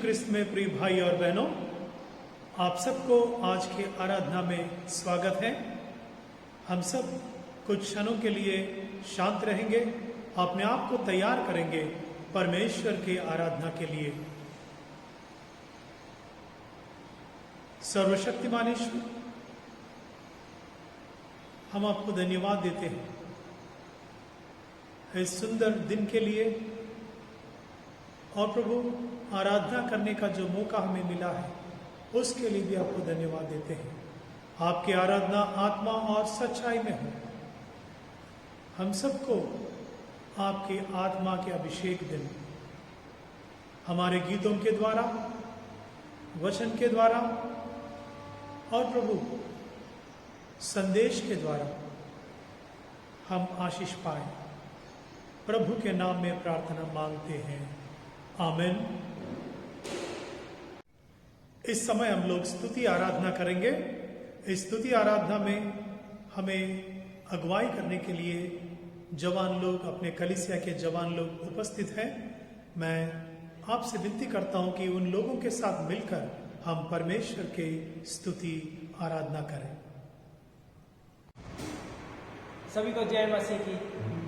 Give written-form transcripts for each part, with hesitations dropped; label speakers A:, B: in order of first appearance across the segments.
A: ख्रिस्त में प्रिय भाई और बहनों, आप सबको आज के आराधना में स्वागत है। हम सब कुछ क्षणों के लिए शांत रहेंगे, अपने आप को तैयार करेंगे परमेश्वर के आराधना के लिए। सर्वशक्तिमान ईश्वर, हम आपको धन्यवाद देते हैं इस सुंदर दिन के लिए, और प्रभु आराधना करने का जो मौका हमें मिला है उसके लिए भी आपको धन्यवाद देते हैं। आपकी आराधना आत्मा और सच्चाई में हो। हम सबको आपके आत्मा के अभिषेक दिन हमारे गीतों के द्वारा, वचन के द्वारा और प्रभु संदेश के द्वारा हम आशीष पाए। प्रभु के नाम में प्रार्थना मांगते हैं, आमीन। इस समय हम लोग स्तुति आराधना करेंगे। इस स्तुति आराधना में हमें अगुवाई करने के लिए जवान लोग, अपने कलीसिया के जवान लोग उपस्थित हैं। मैं आपसे विनती करता हूं कि उन लोगों के साथ मिलकर हम परमेश्वर के स्तुति आराधना करें।
B: सभी को जय मसीह की।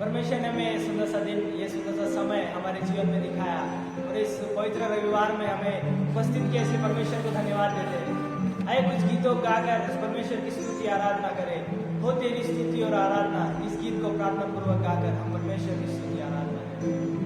B: परमेश्वर ने हमें सुंदर सा दिन, ये सुंदर सा समय हमारे जीवन में दिखाया और इस पवित्र रविवार में हमें उपस्थित किया, इसलिए परमेश्वर को धन्यवाद देते हैं। आइए कुछ गीतों गाकर परमेश्वर की स्तुति आराधना करें। हो तेरी स्तुति और आराधना, इस गीत को प्रार्थना पूर्वक गाकर हम परमेश्वर की स्तुति आराधना करें।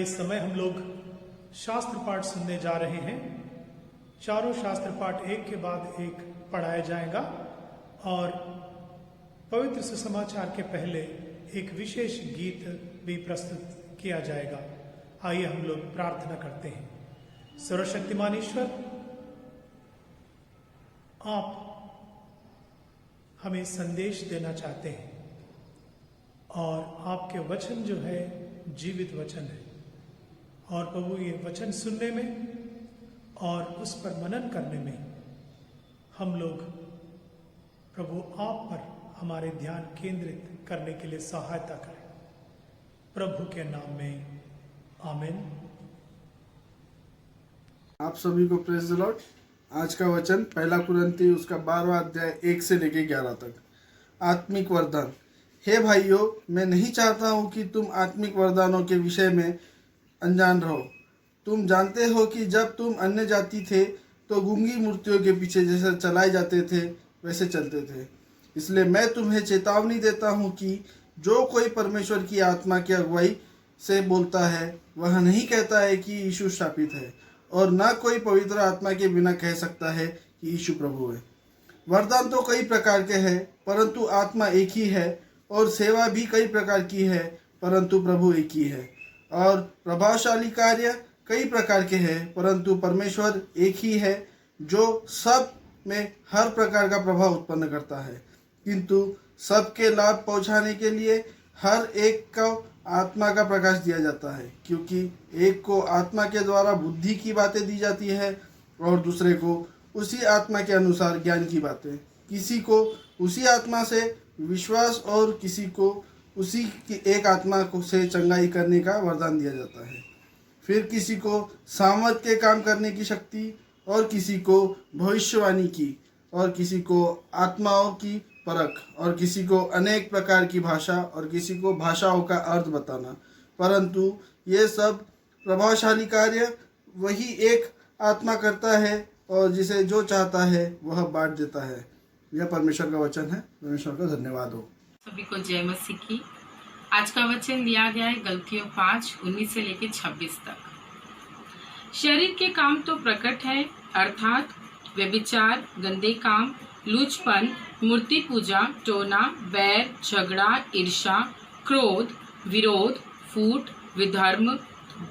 A: इस समय हम लोग शास्त्र पाठ सुनने जा रहे हैं। चारों शास्त्र पाठ एक के बाद एक पढ़ाया जाएगा और पवित्र सुसमाचार के पहले एक विशेष गीत भी प्रस्तुत किया जाएगा। आइए हम लोग प्रार्थना करते हैं। सर्वशक्तिमान ईश्वर, आप हमें संदेश देना चाहते हैं और आपके वचन जो है जीवित वचन है, और प्रभु ये वचन सुनने में और उस पर मनन करने में हम लोग प्रभु आप पर हमारे ध्यान केंद्रित करने के लिए सहायता करें, प्रभु के नाम में आमीन।
C: आप सभी को प्रेज द लॉर्ड। आज का वचन पहला कुरिन्ती उसका 12वां अध्याय 1 से लेकर 11 तक। आत्मिक वरदान। हे भाइयों, मैं नहीं चाहता हूं कि तुम आत्मिक वरदानों के विषय में अनजान रहो। तुम जानते हो कि जब तुम अन्य जाति थे तो गूंगी मूर्तियों के पीछे जैसे चलाए जाते थे वैसे चलते थे। इसलिए मैं तुम्हें चेतावनी देता हूं कि जो कोई परमेश्वर की आत्मा की अगुवाई से बोलता है वह नहीं कहता है कि यीशु शापित है, और न कोई पवित्र आत्मा के बिना कह सकता है कि यीशु प्रभु है। वरदान तो कई प्रकार के हैं, परंतु आत्मा एक ही है, और सेवा भी कई प्रकार की है, परंतु प्रभु एक ही है। और प्रभावशाली कार्य कई प्रकार के हैं, परंतु परमेश्वर एक ही है जो सब में हर प्रकार का प्रभाव उत्पन्न करता है, किंतु सबके लाभ पहुंचाने के लिए हर एक को आत्मा का प्रकाश दिया जाता है, क्योंकि एक को आत्मा के द्वारा बुद्धि की बातें दी जाती है और दूसरे को उसी आत्मा के अनुसार ज्ञान की बातें। किसी को उसी आत्मा से विश्वास और किसी को उसी की एक आत्मा को से चंगाई करने का वरदान दिया जाता है। फिर किसी को सामर्थ के काम करने की शक्ति, और किसी को भविष्यवाणी की, और किसी को आत्माओं की परख, और किसी को अनेक प्रकार की भाषा, और किसी को भाषाओं का अर्थ बताना। परंतु ये सब प्रभावशाली कार्य वही एक आत्मा करता है, और जिसे जो चाहता है वह बांट देता है। यह परमेश्वर का वचन है। परमेश्वर का धन्यवाद हो।
D: सभी को जय मसीह की। आज का वचन लिया गया है गलतियों 5:19 से लेकर 26 तक। शरीर के काम तो प्रकट है, अर्थात व्यभिचार, गंदे काम, लूचपन, मूर्ति पूजा, टोना, बैर, झगड़ा, ईर्ष्या, क्रोध, विरोध, फूट, विधर्म,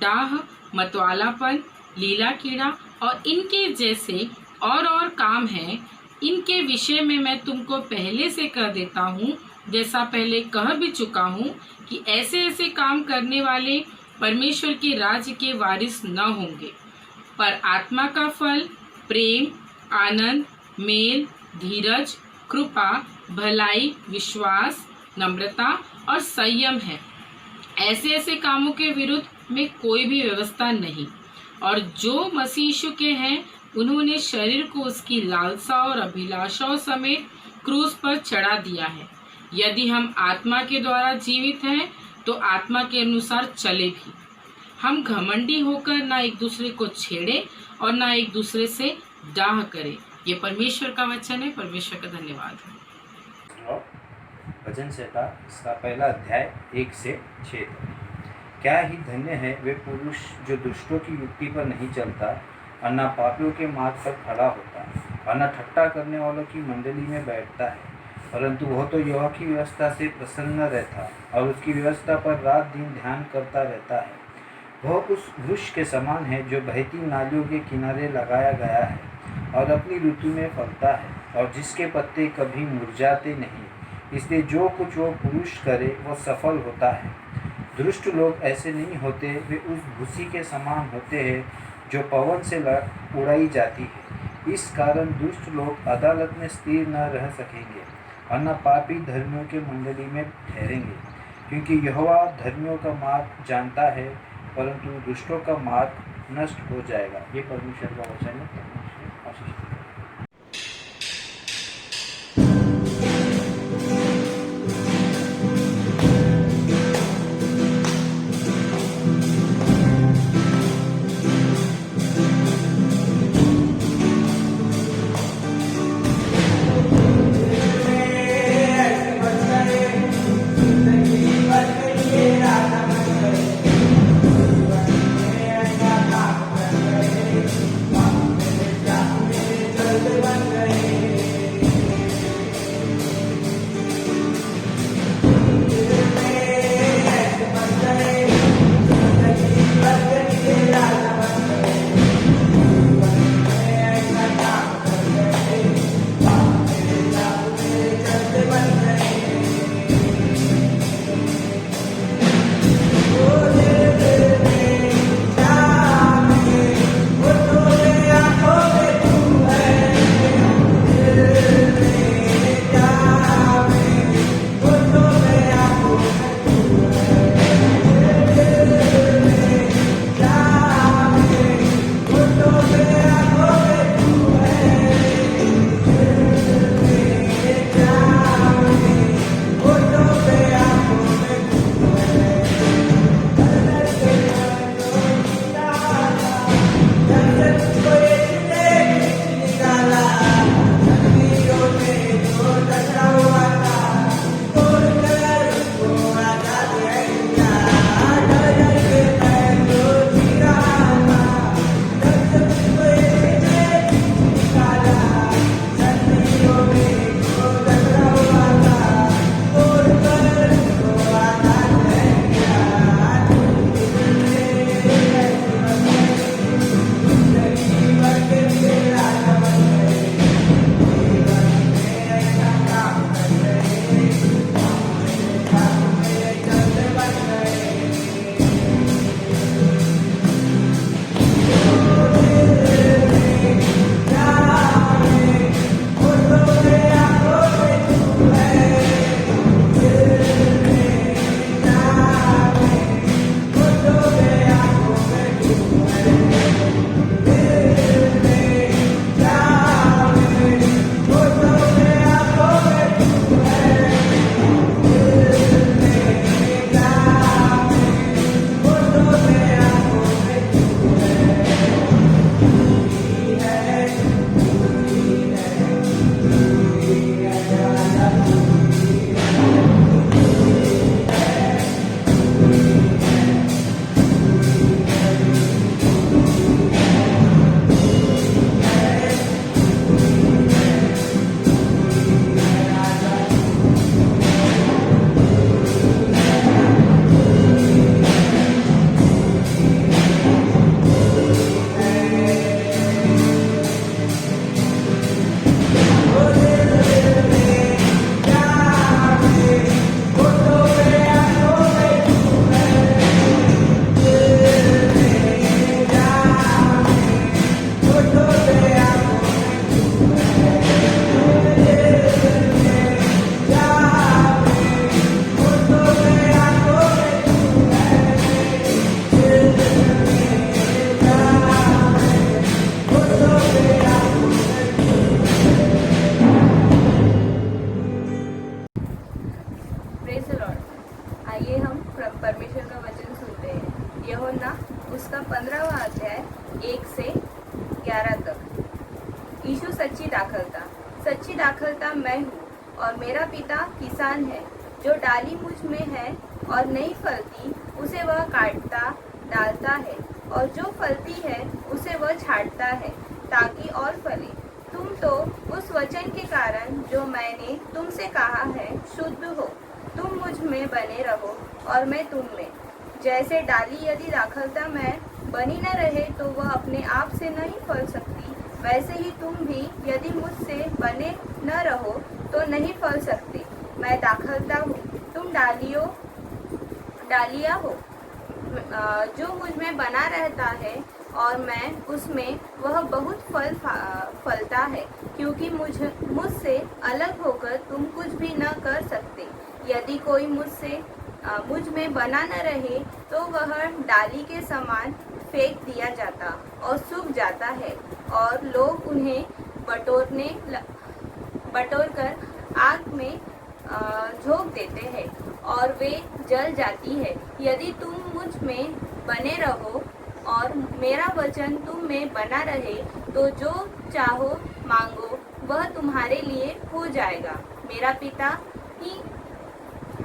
D: डाह, मतवालापन, लीला कीड़ा और इनके जैसे और काम हैं। इनके विषय में मैं तुमको पहले से कह देता हूँ, जैसा पहले कह भी चुका हूँ, कि ऐसे ऐसे काम करने वाले परमेश्वर के राज्य के वारिस न होंगे। पर आत्मा का फल प्रेम, आनंद, मेल, धीरज, कृपा, भलाई, विश्वास, नम्रता और संयम है। ऐसे ऐसे कामों के विरुद्ध में कोई भी व्यवस्था नहीं। और जो मसीह यीशु के हैं, उन्होंने शरीर को उसकी लालसा और अभिलाषाओं समेत क्रूस पर चढ़ा दिया है। यदि हम आत्मा के द्वारा जीवित हैं तो आत्मा के अनुसार चले भी। हम घमंडी होकर ना एक दूसरे को छेड़े और ना एक दूसरे से डाह करें। ये परमेश्वर का वचन है। परमेश्वर का धन्यवाद है।
E: भजन संहिता इसका पहला अध्याय 1 से 6 तक। क्या ही धन्य है वे पुरुष जो दुष्टों की युक्ति पर नहीं चलता और न पापियों के मार्ग पर खड़ा होता और न ठट्टा करने वालों की मंडली में बैठता है, परंतु वह तो यहोवा की व्यवस्था से प्रसन्न रहता और उसकी व्यवस्था पर रात दिन ध्यान करता रहता है। वह उस वृक्ष के समान है जो बहती नालियों के किनारे लगाया गया है और अपनी ऋतु में फलता है, और जिसके पत्ते कभी मुरझाते नहीं। इसलिए जो कुछ वो पुरुष करे वह सफल होता है। दुष्ट लोग ऐसे नहीं होते, वे उस भूसी के समान होते हैं जो पवन से उड़ाई जाती है। इस कारण दुष्ट लोग अदालत में स्थिर न रह सकेंगे और न पापी धर्मियों के मंडली में ठहरेंगे, क्योंकि यहोवा धर्मियों का मार्ग जानता है, परंतु दुष्टों का मार्ग नष्ट हो जाएगा। ये परमेश्वर का वचन है। परमेश्वर आशीष दे।
F: उसका 15वां अध्याय 1 से 11 तक। यीशु सच्ची दाखलता मैं हूँ और मेरा पिता किसान है। जो डाली मुझ में है और नहीं फलती उसे वह काटता डालता है, और जो फलती है उसे वह छांटता है ताकि और फले। तुम तो उस वचन के कारण जो मैंने तुमसे कहा है शुद्ध हो। तुम मुझ में बने रहो और मैं तुम में। जैसे डाली यदि दाखलता में बनी न रहे तो वह अपने आप से नहीं फल सकती, वैसे ही तुम भी यदि मुझसे बने न रहो तो नहीं फल सकते। मैं दाखलता हूँ, तुम डालियाँ हो। जो मुझ में बना रहता है और मैं उसमें, वह बहुत फल फलता है, क्योंकि मुझसे अलग होकर तुम कुछ भी न कर सकते। यदि कोई मुझ में बना न रहे तो वह डाली के समान फेंक दिया जाता और सूख जाता है, और लोग उन्हें बटोर कर आग में झोंक देते हैं और वे जल जाती है। यदि तुम मुझ में बने रहो और मेरा वचन तुम में बना रहे तो जो चाहो मांगो वह तुम्हारे लिए हो जाएगा।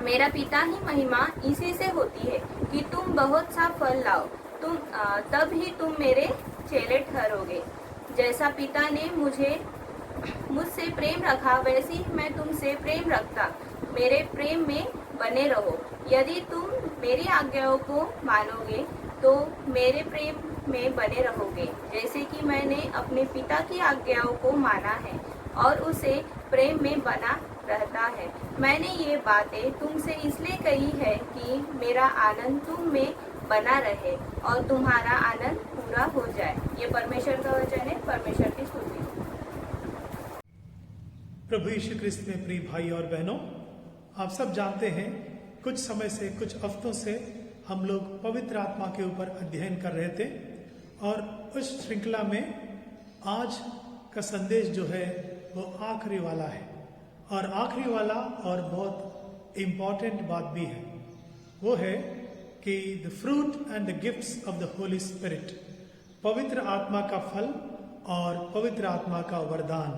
F: मेरा पिता ही महिमा इसी से होती है कि तुम बहुत सा फल लाओ, तब ही तुम मेरे चेले ठहरोगे। जैसा पिता ने मुझसे प्रेम रखा वैसे ही मैं तुमसे प्रेम रखता। मेरे प्रेम में बने रहो। यदि तुम मेरी आज्ञाओं को मानोगे तो मेरे प्रेम में बने रहोगे, जैसे कि मैंने अपने पिता की आज्ञाओं को माना है और उसे प्रेम में बना रहता है। मैंने ये बातें तुमसे इसलिए कही है कि मेरा आनंद तुम में बना रहे और तुम्हारा आनंद पूरा हो जाए। ये परमेश्वर का वचन है। परमेश्वर की स्तुति।
A: प्रभु यीशु क्रिस्त में प्रिय भाई और बहनों, आप सब जानते हैं कुछ समय से, कुछ हफ्तों से हम लोग पवित्र आत्मा के ऊपर अध्ययन कर रहे थे, और उस श्रृंखला में आज का संदेश जो है वो आखिरी वाला है, और आखिरी वाला और बहुत इम्पॉर्टेंट बात भी है। वो है कि the fruit and the gifts of the Holi spirit, पवित्र आत्मा का फल और पवित्र आत्मा का वरदान।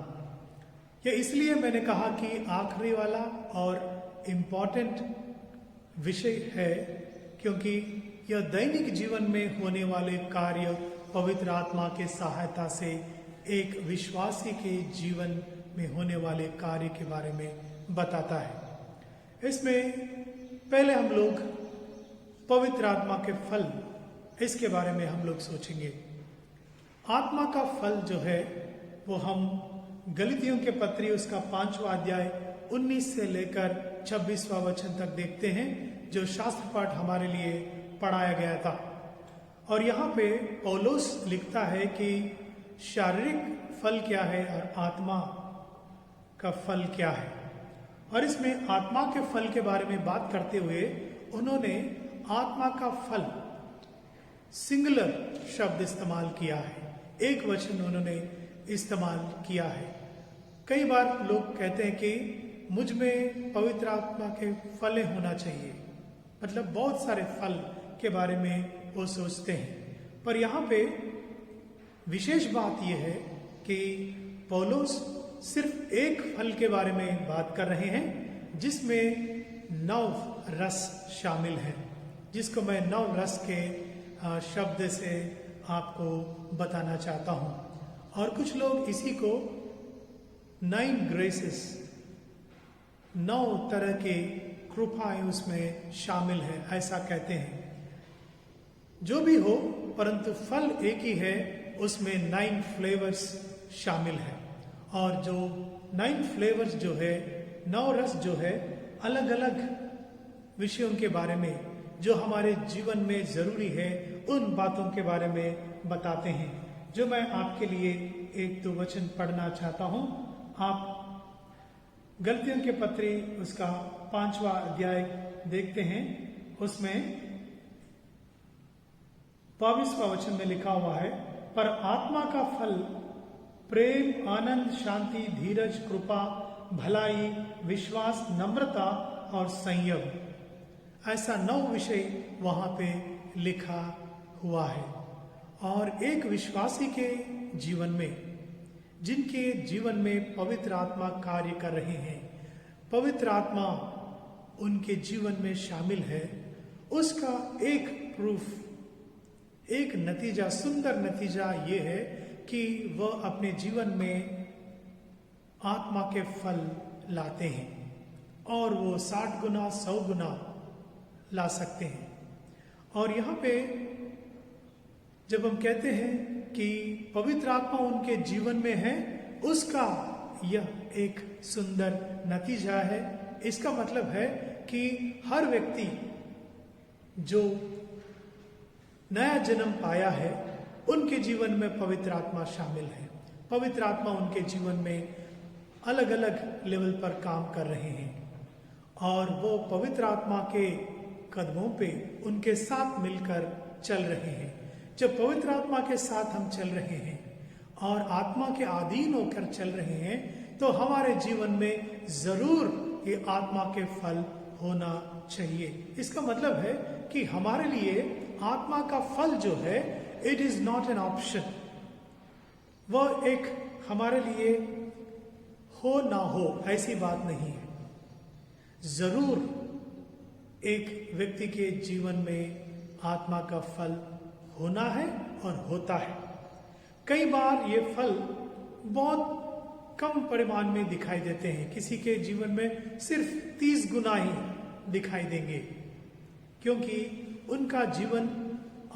A: ये इसलिए मैंने कहा कि आखिरी वाला और इम्पॉर्टेंट विषय है क्योंकि यह दैनिक जीवन में होने वाले कार्य पवित्र आत्मा के सहायता से एक विश्वासी के जीवन में होने वाले कार्य के बारे में बताता है। इसमें पहले हम लोग पवित्र आत्मा के फल, इसके बारे में हम लोग सोचेंगे। आत्मा का फल जो है वो हम गलतियों के पत्री उसका 5वां अध्याय 19 से लेकर 26वां वचन तक देखते हैं, जो शास्त्र पाठ हमारे लिए पढ़ाया गया था। और यहाँ पे पौलुस लिखता है कि शारीरिक फल क्या है और आत्मा का फल क्या है। और इसमें आत्मा के फल के बारे में बात करते हुए उन्होंने आत्मा का फल सिंगुलर शब्द इस्तेमाल किया है, एक वचन उन्होंने इस्तेमाल किया है। कई बार लोग कहते हैं कि मुझ में पवित्र आत्मा के फल होना चाहिए, मतलब बहुत सारे फल के बारे में वो सोचते हैं। पर यहाँ पे विशेष बात यह है कि पौलुस सिर्फ एक फल के बारे में बात कर रहे हैं जिसमें 9 रस शामिल हैं, जिसको मैं 9 रस के शब्द से आपको बताना चाहता हूँ। और कुछ लोग इसी को 9 ग्रेसेस, 9 तरह के कृपाएं उसमें शामिल है, ऐसा कहते हैं। जो भी हो, परंतु फल एक ही है, उसमें 9 फ्लेवर्स शामिल है। और जो 9 फ्लेवर्स जो है, 9 रस जो है, अलग अलग विषयों के बारे में जो हमारे जीवन में जरूरी है उन बातों के बारे में बताते हैं, जो मैं आपके लिए 1-2 वचन पढ़ना चाहता हूं। आप गलतियों के पत्री उसका 5वां अध्याय देखते हैं, उसमें 22वां वचन में लिखा हुआ है, पर आत्मा का फल प्रेम, आनंद, शांति, धीरज, कृपा, भलाई, विश्वास, नम्रता और संयम। ऐसा 9 विषय वहां पे लिखा हुआ है। और एक विश्वासी के जीवन में, जिनके जीवन में पवित्र आत्मा कार्य कर रहे हैं, पवित्र आत्मा उनके जीवन में शामिल है, उसका एक प्रूफ, एक नतीजा, सुंदर नतीजा ये है कि वह अपने जीवन में आत्मा के फल लाते हैं और वो 60 गुना 100 गुना ला सकते हैं। और यहाँ पे जब हम कहते हैं कि पवित्र आत्मा उनके जीवन में है, उसका यह एक सुंदर नतीजा है। इसका मतलब है कि हर व्यक्ति जो नया जन्म पाया है, उनके जीवन में पवित्र आत्मा शामिल है। पवित्र आत्मा उनके जीवन में अलग अलग लेवल पर काम कर रहे हैं और वो पवित्र आत्मा के कदमों पे उनके साथ मिलकर चल रहे हैं। जब पवित्र आत्मा के साथ हम चल रहे हैं और आत्मा के अधीन होकर चल रहे हैं, तो हमारे जीवन में जरूर ये आत्मा के फल होना चाहिए। इसका मतलब है कि हमारे लिए आत्मा का फल जो है, it is not an option. वह एक हमारे लिए हो ना हो ऐसी बात नहीं है। जरूर एक व्यक्ति के जीवन में आत्मा का फल होना है और होता है। कई बार ये फल बहुत कम परिमाण में दिखाई देते हैं। किसी के जीवन में सिर्फ 30 गुना ही दिखाई देंगे, क्योंकि उनका जीवन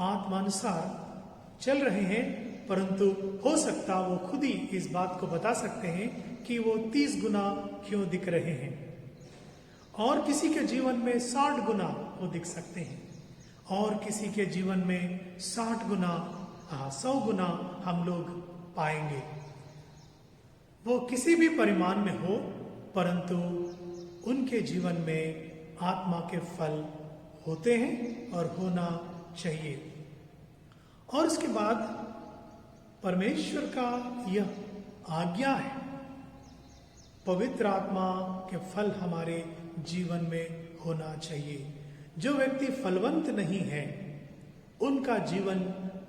A: आत्मानुसार चल रहे हैं, परंतु हो सकता वो खुद ही इस बात को बता सकते हैं कि वो 30 गुना क्यों दिख रहे हैं। और किसी के जीवन में 60 गुना वो दिख सकते हैं और किसी के जीवन में 60 गुना 100 गुना हम लोग पाएंगे। वो किसी भी परिमाण में हो, परंतु उनके जीवन में आत्मा के फल होते हैं और होना चाहिए। और उसके बाद परमेश्वर का यह आज्ञा है, पवित्र आत्मा के फल हमारे जीवन में होना चाहिए। जो व्यक्ति फलवंत नहीं है, उनका जीवन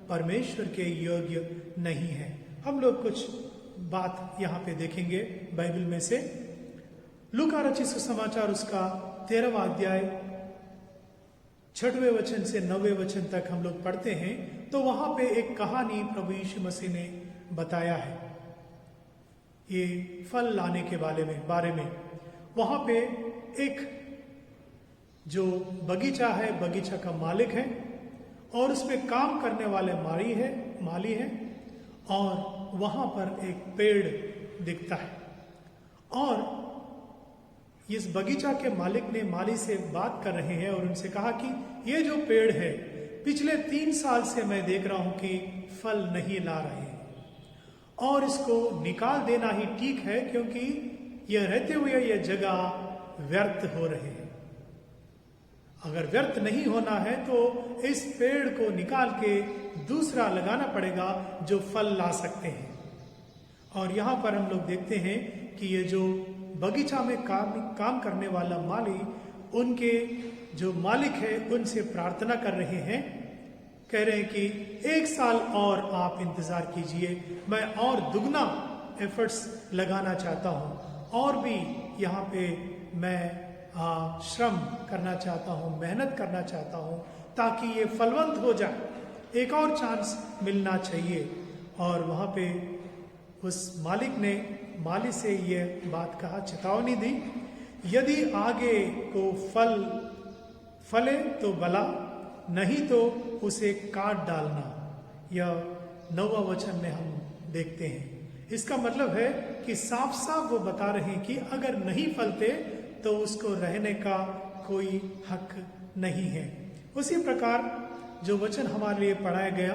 A: परमेश्वर के योग्य नहीं है। हम लोग कुछ बात यहाँ पे देखेंगे बाइबल में से। लूका रचित सुसमाचार उसका 13वां अध्याय 6वें वचन से 9वें वचन तक हम लोग पढ़ते हैं, तो वहां पे एक कहानी प्रभु यीशु मसीह ने बताया है ये फल लाने के बारे में। वहां पे एक जो बगीचा है, बगीचा का मालिक है और उसमें काम करने वाले माली है और वहां पर एक पेड़ दिखता है। और इस बगीचा के मालिक ने माली से बात कर रहे हैं और उनसे कहा कि ये जो पेड़ है, पिछले 3 साल से मैं देख रहा हूं कि फल नहीं ला रहे हैं और इसको निकाल देना ही ठीक है, क्योंकि यह रहते हुए यह जगह व्यर्थ हो रहे हैं। अगर व्यर्थ नहीं होना है तो इस पेड़ को निकाल के दूसरा लगाना पड़ेगा जो फल ला सकते हैं। और यहां पर हम लोग देखते हैं कि ये जो बगीचा में काम करने वाला माली, उनके जो मालिक है उनसे प्रार्थना कर रहे हैं, कह रहे हैं कि 1 साल और आप इंतजार कीजिए, मैं और दुगना एफर्ट्स लगाना चाहता हूं और भी यहाँ पे मैं श्रम करना चाहता हूं, मेहनत करना चाहता हूं, ताकि ये फलवंत हो जाए। एक और चांस मिलना चाहिए। और वहां पे उस मालिक ने माली से ये बात कहा, चेतावनी दी, यदि आगे को फले तो भला, नहीं तो उसे काट डालना। यह 9वां वचन में हम देखते हैं। इसका मतलब है कि साफ साफ वो बता रहे हैं कि अगर नहीं फलते तो उसको रहने का कोई हक नहीं है। उसी प्रकार जो वचन हमारे लिए पढ़ाया गया,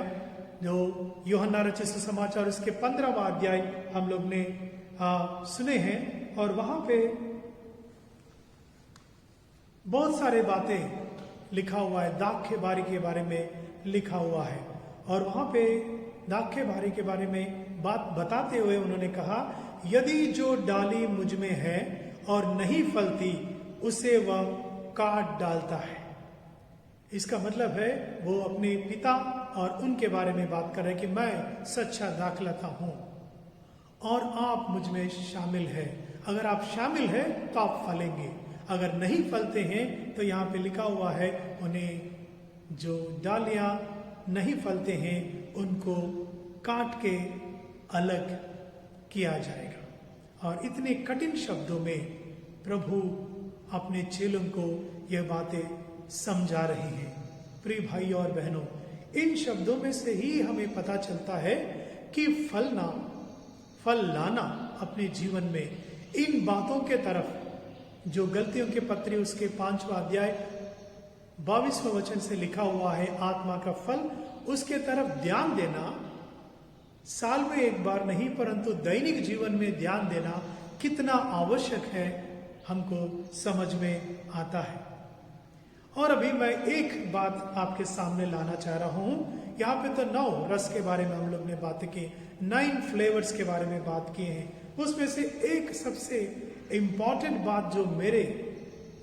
A: जो यूहन्ना रचित सुसमाचार उसके 15वां अध्याय हम लोग ने सुने हैं, और वहां पे बहुत सारे बातें लिखा हुआ है। दाख के बारी के बारे में लिखा हुआ है और वहां पे दाख के बारी के बारे में बात बताते हुए उन्होंने कहा, यदि जो डाली मुझ में है और नहीं फलती, उसे वह काट डालता है। इसका मतलब है वो अपने पिता और उनके बारे में बात कर रहे हैं कि मैं सच्चा दाखलता हूं और आप मुझ में शामिल है। अगर आप शामिल है तो आप फलेंगे, अगर नहीं फलते हैं तो यहाँ पे लिखा हुआ है उन्हें जो डालियां नहीं फलते हैं उनको काट के अलग किया जाएगा। और इतने कठिन शब्दों में प्रभु अपने चेलों को यह बातें समझा रही हैं। प्रिय भाई और बहनों, इन शब्दों में से ही हमें पता चलता है कि फल लाना अपने जीवन में इन बातों के तरफ जो गलतियों के पत्री उसके 5वां अध्याय 22वें वचन से लिखा हुआ है, आत्मा का फल, उसके तरफ ध्यान देना साल में एक बार नहीं परंतु दैनिक जीवन में ध्यान देना कितना आवश्यक है हमको समझ में आता है। और अभी मैं एक बात आपके सामने लाना चाह रहा हूं। यहाँ पे तो 9 रस के बारे में हम लोग ने बातें की, 9 फ्लेवर्स के बारे में बात किए हैं। उसमें से एक सबसे इम्पॉर्टेंट बात जो मेरे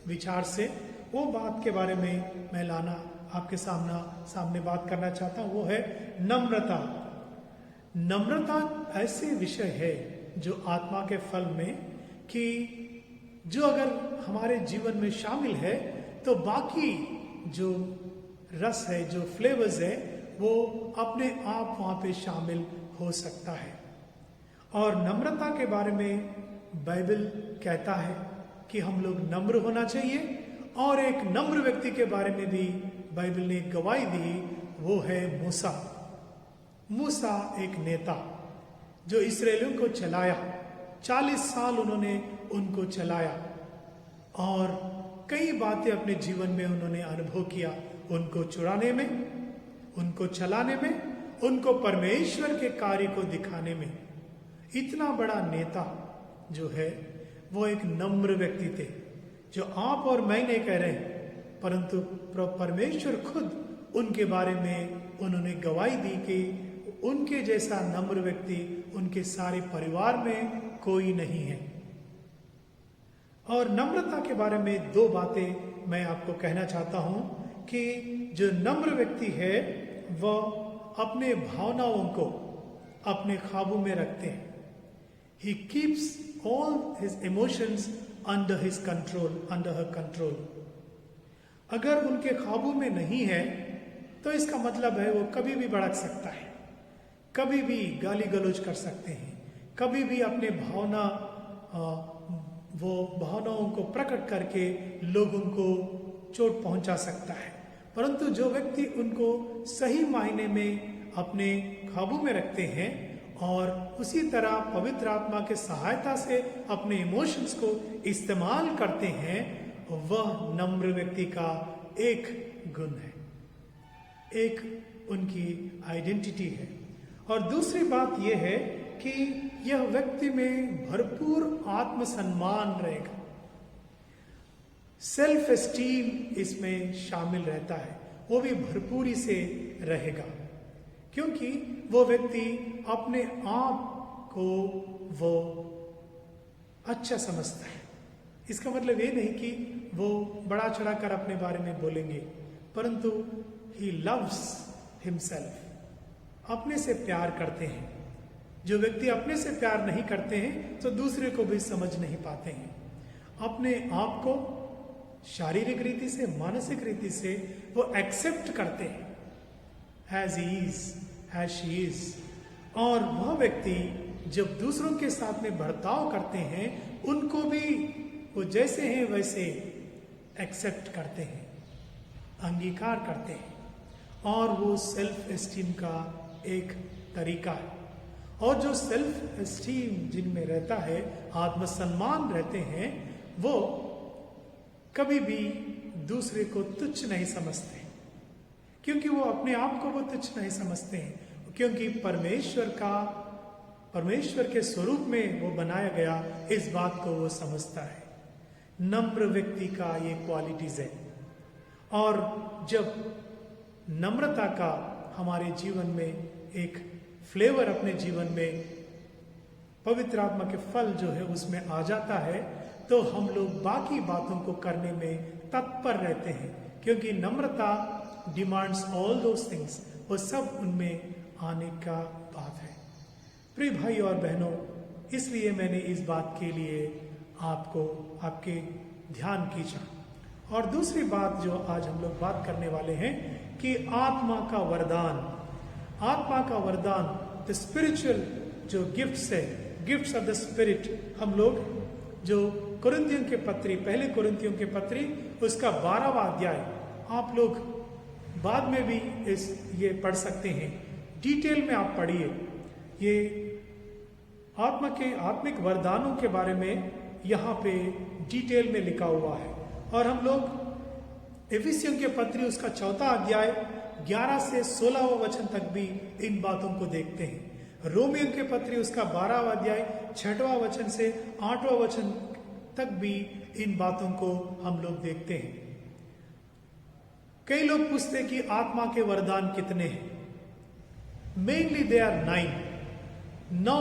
A: विचार से वो बात के बारे में मैं लाना आपके सामने बात करना चाहता हूं, वो है नम्रता। नम्रता ऐसे विषय है जो आत्मा के फल में कि जो अगर हमारे जीवन में शामिल है तो बाकी जो रस है, जो फ्लेवर्स है, वो अपने आप वहां पे शामिल हो सकता है। और नम्रता के बारे में बाइबल कहता है कि हम लोग नम्र होना चाहिए। और एक नम्र व्यक्ति के बारे में भी बाइबल ने गवाही दी, वो है मूसा। मूसा एक नेता जो इस्राएलियों को चलाया, 40 साल उन्होंने उनको चलाया और कई बातें अपने जीवन में उन्होंने अनुभव किया, उनको चुराने में, उनको चलाने में, उनको परमेश्वर के कार्य को दिखाने में। इतना बड़ा नेता जो है वो एक नम्र व्यक्ति थे, जो आप और मैं नहीं कह रहे, परंतु परमेश्वर खुद उनके बारे में उन्होंने गवाही दी कि उनके जैसा नम्र व्यक्ति उनके सारे परिवार में कोई नहीं है। और नम्रता के बारे में 2 बातें मैं आपको कहना चाहता हूं कि जो नम्र व्यक्ति है वह अपने भावनाओं को अपने काबू में रखते हैं। He keeps all his emotions under his control, under her control. अगर उनके काबू में नहीं है तो इसका मतलब है वो कभी भी भड़क सकता है, कभी भी गाली गलौज कर सकते हैं, कभी भी अपने भावनाओं को प्रकट करके लोगों को चोट पहुंचा सकता है। परंतु जो व्यक्ति उनको सही मायने में अपने काबू में रखते हैं और उसी तरह पवित्र आत्मा के सहायता से अपने इमोशंस को इस्तेमाल करते हैं, वह नम्र व्यक्ति का एक गुण है, एक उनकी आइडेंटिटी है। और दूसरी बात यह है कि यह व्यक्ति में भरपूर आत्मसम्मान रहेगा, सेल्फ एस्टीम इसमें शामिल रहता है, वो भी भरपूरी से रहेगा, क्योंकि वो व्यक्ति अपने आप को वो अच्छा समझता है। इसका मतलब ये नहीं कि वो बड़ा चढ़ाकर अपने बारे में बोलेंगे, परंतु ही लव्स हिमसेल्फ, अपने से प्यार करते हैं। जो व्यक्ति अपने से प्यार नहीं करते हैं तो दूसरे को भी समझ नहीं पाते हैं। अपने आप को शारीरिक रीति से, मानसिक रीति से वो एक्सेप्ट करते हैं, as he is, as she is। और वह व्यक्ति जब दूसरों के साथ में बर्ताव करते हैं, उनको भी वो जैसे हैं वैसे एक्सेप्ट करते हैं, अंगीकार करते हैं। और वो सेल्फ एस्टीम का एक तरीका है। और जो सेल्फ एस्टीम जिनमें रहता है, आत्मसम्मान रहते हैं, वो कभी भी दूसरे को तुच्छ नहीं समझते, क्योंकि वो अपने आप को वो तुच्छ नहीं समझते हैं, क्योंकि परमेश्वर के स्वरूप में वो बनाया गया, इस बात को वो समझता है। नम्र व्यक्ति का ये क्वालिटीज है। और जब नम्रता का हमारे जीवन में एक फ्लेवर अपने जीवन में पवित्र आत्मा के फल जो है उसमें आ जाता है, तो हम लोग बाकी बातों को करने में तत्पर रहते हैं, क्योंकि नम्रता डिमांड्स ऑल दोस थिंग्स। वो सब उनमें आने का बात है। प्रिय भाई और बहनों, इसलिए मैंने इस बात के लिए आपको आपके ध्यान खींचा। और दूसरी बात जो आज हम लोग बात करने वाले हैं कि आत्मा का वरदान, आत्मा का वरदान, द स्पिरिचुअल जो गिफ्ट्स है, गिफ्ट्स ऑफ द स्पिरिट, हम लोग जो कुरिन्थियों के पत्री, पहले कुरिन्थियों के पत्री उसका 12वां अध्याय आप लोग बाद में भी ये पढ़ सकते हैं, डिटेल में आप पढ़िए। ये आत्मा के आत्मिक वरदानों के बारे में यहाँ पे डिटेल में लिखा हुआ है। और हम लोग एफिसियों के पत्री उसका 4वां अध्याय 11 से 16वां वचन तक भी इन बातों को देखते हैं। रोमियों के पत्री उसका 12वां अध्याय 6वां वचन से 8वां वचन तक भी इन बातों को हम लोग देखते हैं। कई लोग पूछते कि आत्मा के वरदान कितने हैं? मेनली दे आर 9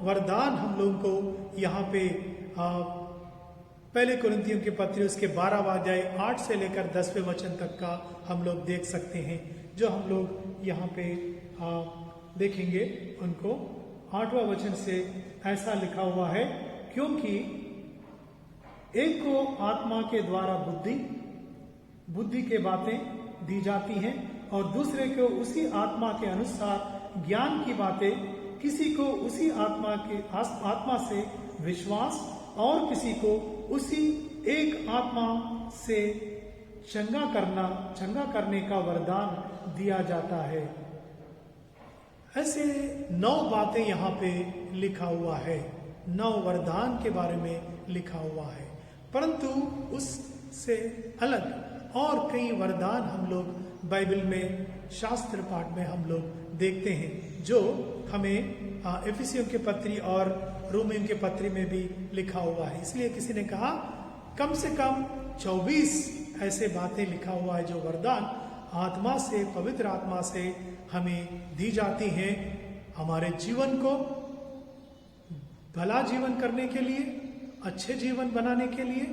A: वरदान हम लोगों को यहाँ पे पहले कुरिन्थियों के पत्री उसके 12वां अध्याय 8 से लेकर 10वें वचन तक का हम लोग देख सकते हैं, जो हम लोग यहाँ पे देखेंगे। उनको 8वां वचन से ऐसा लिखा हुआ है, क्योंकि एक को आत्मा के द्वारा बुद्धि के बातें दी जाती हैं और दूसरे को उसी आत्मा के अनुसार ज्ञान की बातें, किसी को उसी आत्मा से विश्वास और किसी को उसी एक आत्मा से चंगा करने का वरदान दिया जाता है। ऐसे 9 बातें यहाँ पे लिखा हुआ है, 9 वरदान के बारे में लिखा हुआ है। परंतु उससे अलग और कई वरदान हम लोग बाइबल में, शास्त्र पाठ में हम लोग देखते हैं, जो हमें एफिसियों के पत्री और रोमियों के पत्री में भी लिखा हुआ है। इसलिए किसी ने कहा कम से कम 24 ऐसे बातें लिखा हुआ है जो वरदान आत्मा से, पवित्र आत्मा से हमें दी जाती हैं, हमारे जीवन को भला जीवन करने के लिए, अच्छे जीवन बनाने के लिए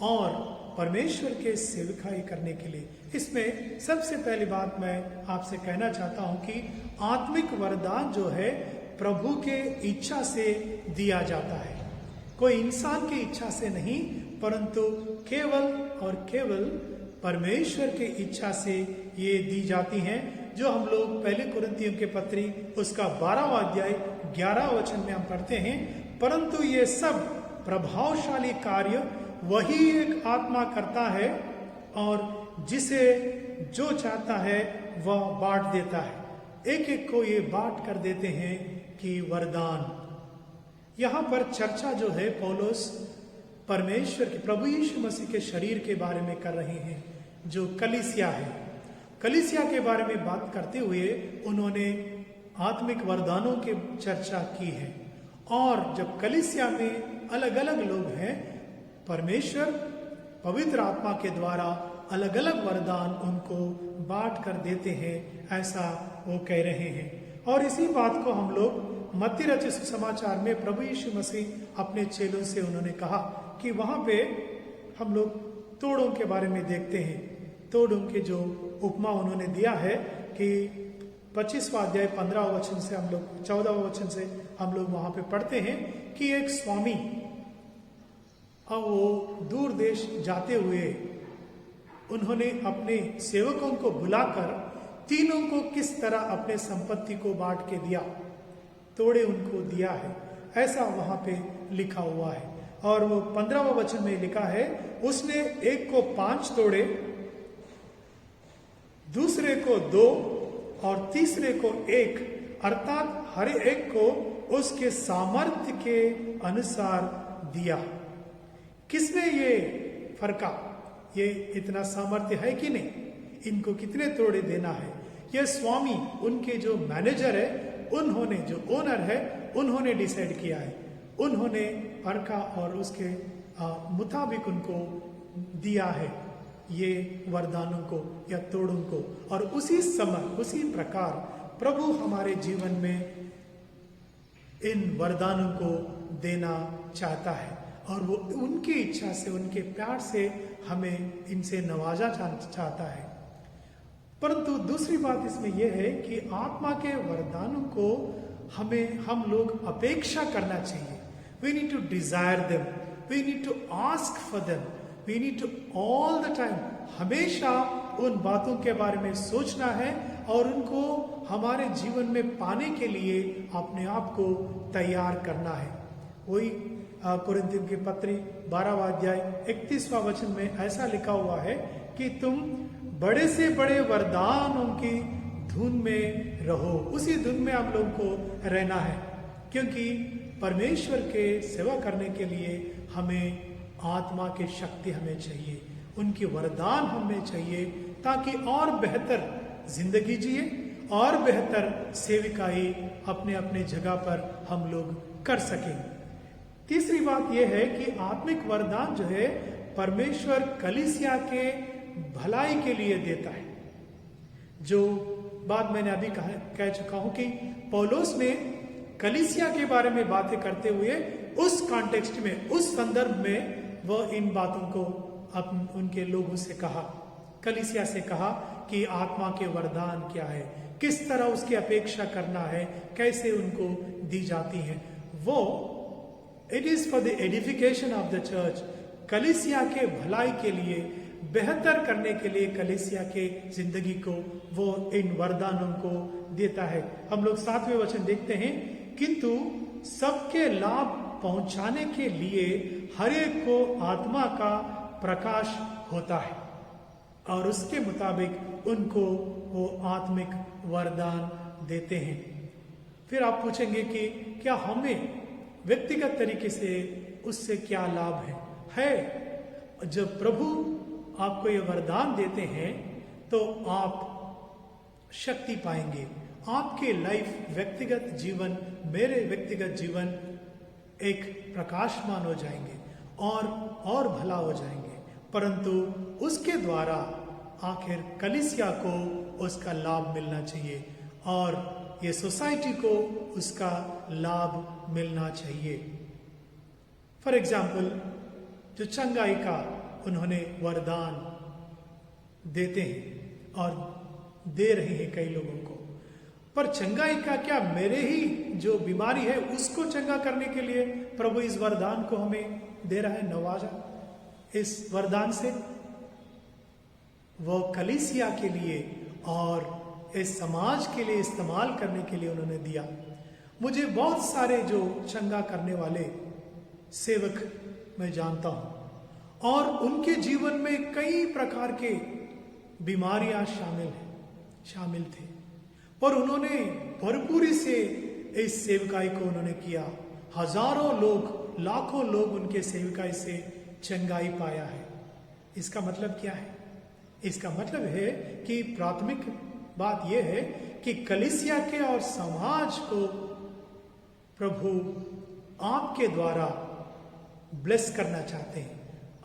A: और परमेश्वर के सेवकाई करने के लिए। इसमें सबसे पहली बात मैं आपसे कहना चाहता हूं कि आत्मिक वरदान जो है प्रभु के इच्छा से दिया जाता है, कोई इंसान की इच्छा से नहीं, परंतु केवल और केवल परमेश्वर की इच्छा से ये दी जाती हैं, जो हम लोग पहले कुरिन्थियों के पत्री उसका 12वां अध्याय 11 वचन में हम पढ़ते हैं। परंतु ये सब प्रभावशाली कार्य वही एक आत्मा करता है और जिसे जो चाहता है वह बांट देता है। एक एक को ये बांट कर देते हैं कि वरदान। यहाँ पर चर्चा जो है पौलुस परमेश्वर के, प्रभु यीशु मसीह के शरीर के बारे में कर रहे हैं, जो कलीसिया है। कलीसिया के बारे में बात करते हुए उन्होंने आत्मिक वरदानों की चर्चा की है। और जब कलीसिया में अलग अलग लोग हैं, परमेश्वर पवित्र आत्मा के द्वारा अलग अलग वरदान उनको बांट कर देते हैं, ऐसा वो कह रहे हैं। और इसी बात को हम लोग मत्ती रचित सुसमाचार में प्रभु यीशु मसीह अपने चेलों से उन्होंने कहा कि वहां पे हम लोग तोड़ों के बारे में देखते हैं। तोड़ों के जो उपमा उन्होंने दिया है कि 25वां अध्याय 15वां वचन से हम लोग 14वां वचन से हम लोग वहां पे पढ़ते हैं कि एक स्वामी अब वो दूर देश जाते हुए उन्होंने अपने सेवकों को बुलाकर तीनों को किस तरह अपने संपत्ति को बांट के दिया, तोड़े उनको दिया है, ऐसा वहां पे लिखा हुआ है। और वो 15वां वचन में लिखा है, उसने एक को 5 तोड़े, दूसरे को 2 और तीसरे को 1, अर्थात हर एक को उसके सामर्थ्य के अनुसार दिया। किसने ये फरका, ये इतना सामर्थ्य है कि नहीं, इनको कितने तोड़े देना है, ये स्वामी, उनके जो मैनेजर है, उन्होंने, जो ओनर है, उन्होंने डिसाइड किया है। उन्होंने फरका और उसके मुताबिक उनको दिया है ये वरदानों को या तोड़ों को। और उसी समय, उसी प्रकार प्रभु हमारे जीवन में इन वरदानों को देना चाहता है और वो उनकी इच्छा से, उनके प्यार से हमें इनसे नवाजा चाहता है। परंतु दूसरी बात इसमें यह है कि आत्मा के वरदानों को हम लोग अपेक्षा करना चाहिए। We need to desire them, we need to ask for them, we need to all the time हमेशा उन बातों के बारे में सोचना है और उनको हमारे जीवन में पाने के लिए अपने आप को तैयार करना है। वही कुरिन्थियों की पत्री 12वां अध्याय 31वां वचन में ऐसा लिखा हुआ है कि तुम बड़े से बड़े वरदानों की धुन में रहो। उसी धुन में हम लोगों को रहना है, क्योंकि परमेश्वर के सेवा करने के लिए हमें आत्मा की शक्ति हमें चाहिए, उनकी वरदान हमें चाहिए, ताकि और बेहतर जिंदगी जिए और बेहतर सेविकाई अपने अपने जगह पर हम लोग कर सकें। तीसरी बात यह है कि आत्मिक वरदान जो है परमेश्वर कलीसिया के भलाई के लिए देता है। जो बात मैंने अभी कह चुका हूं कि पौलुस ने कलीसिया के बारे में बातें करते हुए उस कॉन्टेक्स्ट में, उस संदर्भ में वह इन बातों को उनके लोगों से कहा, कलीसिया से कहा कि आत्मा के वरदान क्या है, किस तरह उसकी अपेक्षा करना है, कैसे उनको दी जाती है। वो it is for the edification of the church, कलीसिया के भलाई के लिए, बेहतर करने के लिए कलीसिया के जिंदगी को वो इन वरदानों को देता है। हम लोग 7वें वचन देखते हैं, किंतु सबके लाभ पहुंचाने के लिए हर एक को आत्मा का प्रकाश होता है और उसके मुताबिक उनको वो आत्मिक वरदान देते हैं। फिर आप पूछेंगे कि क्या हमें व्यक्तिगत तरीके से उससे क्या लाभ है? जब प्रभु आपको ये वरदान देते हैं तो आप शक्ति पाएंगे, आपके लाइफ व्यक्तिगत जीवन, मेरे व्यक्तिगत जीवन एक प्रकाशमान हो जाएंगे और भला हो जाएंगे। परंतु उसके द्वारा आखिर कलीसिया को उसका लाभ मिलना चाहिए और ये सोसाइटी को उसका लाभ मिलना चाहिए। फॉर एग्जाम्पल, जो चंगाई का उन्होंने वरदान देते हैं और दे रहे हैं कई लोगों को, पर चंगाई का क्या मेरे ही जो बीमारी है उसको चंगा करने के लिए प्रभु इस वरदान को हमें दे रहा है, नवाजा इस वरदान से? वो कलीसिया के लिए और इस समाज के लिए इस्तेमाल करने के लिए उन्होंने दिया। मुझे बहुत सारे जो चंगा करने वाले सेवक मैं जानता हूं और उनके जीवन में कई प्रकार के बीमारियां शामिल थे, पर उन्होंने भरपूरी से इस सेवकाई को उन्होंने किया। हजारों लोग, लाखों लोग उनके सेवकाई से चंगाई पाया है। इसका मतलब क्या है? इसका मतलब है कि प्राथमिक बात यह है कि कलीसिया के और समाज को प्रभु आपके द्वारा ब्लेस करना चाहते हैं,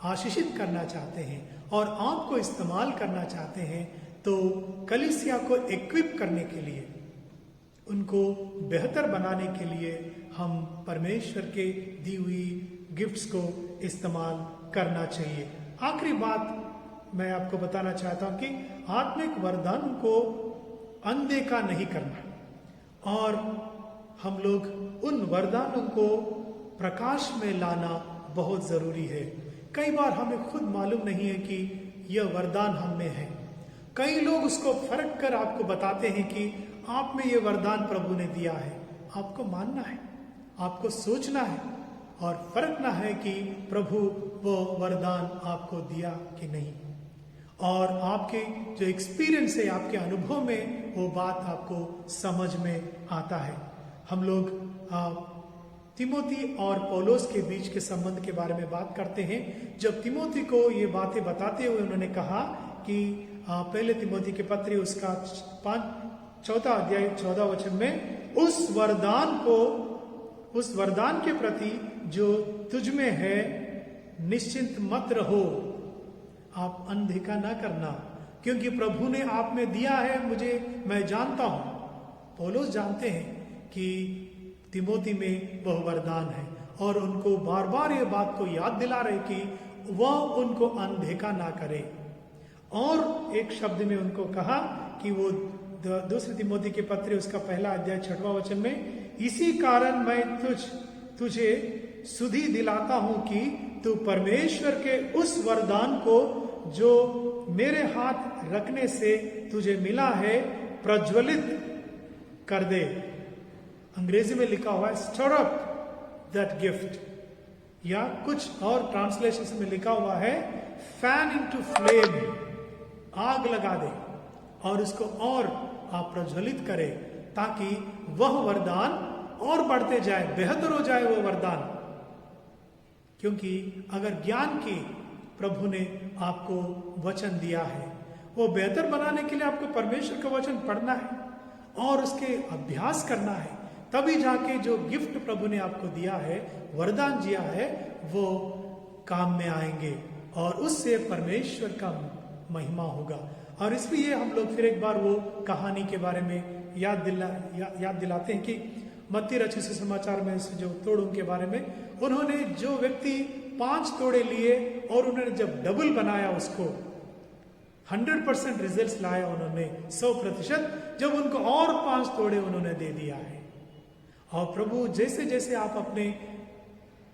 A: आशीषित करना चाहते हैं और आपको इस्तेमाल करना चाहते हैं। तो कलीसिया को इक्विप करने के लिए, उनको बेहतर बनाने के लिए हम परमेश्वर के दी हुई गिफ्ट्स को इस्तेमाल करना चाहिए। आखिरी बात मैं आपको बताना चाहता हूं कि आत्मिक वरदान को अनदेखा नहीं करना और हम लोग उन वरदानों को प्रकाश में लाना बहुत जरूरी है। कई बार हमें खुद मालूम नहीं है कि यह वरदान हम में है। कई लोग उसको फर्क कर आपको बताते हैं कि आप में यह वरदान प्रभु ने दिया है। आपको मानना है, आपको सोचना है और फर्कना है कि प्रभु वो वरदान आपको दिया कि नहीं, और आपके जो एक्सपीरियंस है, आपके अनुभव में वो बात आपको समझ में आता है। हम लोग तिमोथी और पौलुस के बीच के संबंध के बारे में बात करते हैं। जब तिमोथी को ये बातें बताते हुए उन्होंने कहा कि पहले तिमोथी के पत्री उसका 4 अध्याय 14 वचन में उस वरदान के प्रति जो तुझ में है निश्चिंत मत रहो, आप अनदेखा ना करना, क्योंकि प्रभु ने आप में दिया है। मैं जानता हूं, पौलुस जानते हैं कि तिमोथी में वह वरदान है और उनको बार बार ये बात को याद दिला रहे कि वह उनको अनदेखा ना करे। और एक शब्द में उनको कहा कि वो दूसरी तिमोथी के पत्र उसका पहला अध्याय 6वां वचन में, इसी कारण मैं तुझे सुधि दिलाता हूं कि तू परमेश्वर के उस वरदान को जो मेरे हाथ रखने से तुझे मिला है प्रज्वलित कर दे। अंग्रेजी में लिखा हुआ है स्टर अप दैट गिफ्ट, या कुछ और ट्रांसलेशन में लिखा हुआ है फैन इनटू फ्लेम, आग लगा दे और उसको और आप प्रज्वलित करें ताकि वह वरदान और बढ़ते जाए, बेहतर हो जाए वो वरदान। क्योंकि अगर ज्ञान की प्रभु ने आपको वचन दिया है, वो बेहतर बनाने के लिए आपको परमेश्वर का वचन पढ़ना है और उसके अभ्यास करना है, तभी जाके जो गिफ्ट प्रभु ने आपको दिया है, वरदान दिया है, वो काम में आएंगे और उससे परमेश्वर का महिमा होगा। और इसलिए हम लोग फिर एक बार वो कहानी के बारे में याद दिलाते हैं कि मत्ती रचित सुसमाचार में जो तोड़ों के बारे में, उन्होंने जो व्यक्ति 5 तोड़े लिए और उन्होंने जब डबल बनाया उसको 100% रिजल्ट्स लाया उन्होंने, 100%, जब उनको और 5 तोड़े उन्होंने दे दिया है। और प्रभु जैसे जैसे आप अपने